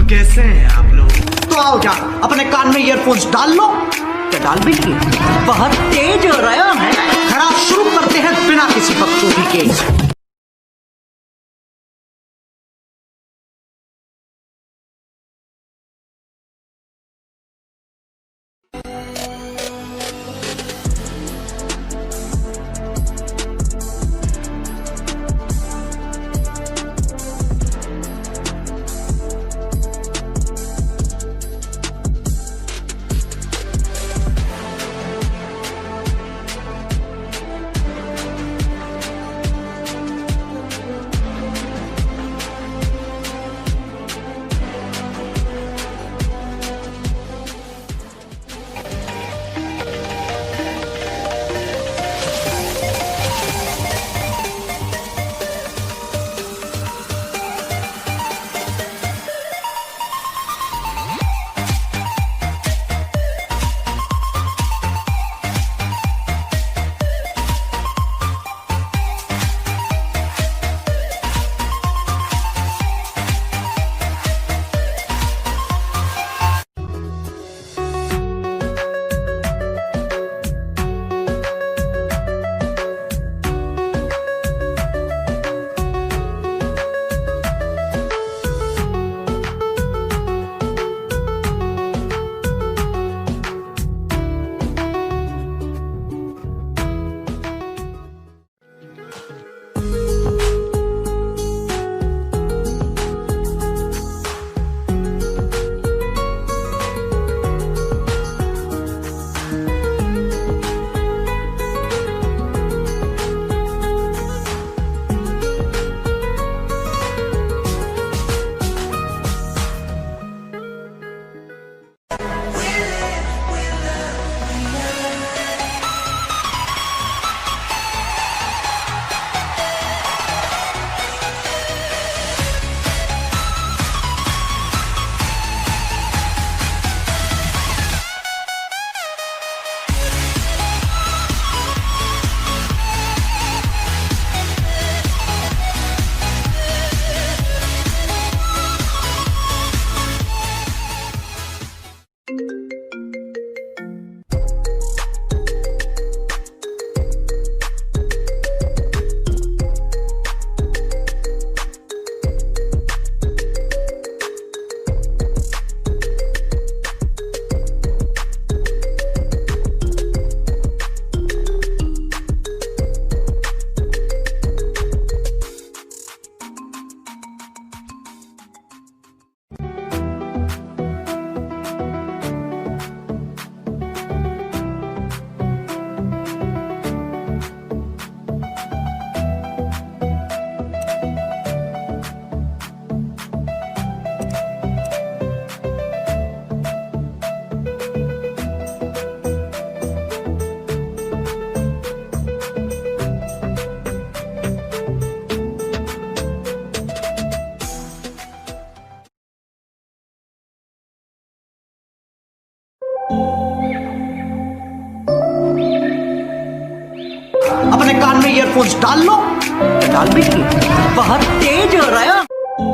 कैसे हैं आप लोग? तो आओ जा अपने कान में ईयरफोन्स डाल लो। क्या डाल भी की? बहुत तेज हो रहा है। खराब शुरू करते हैं बिना किसी बकचोदी के। अपने कान में ईयरफोन्स डाल लो। क्या डाल भी की? बहुत तेज हो रहा है।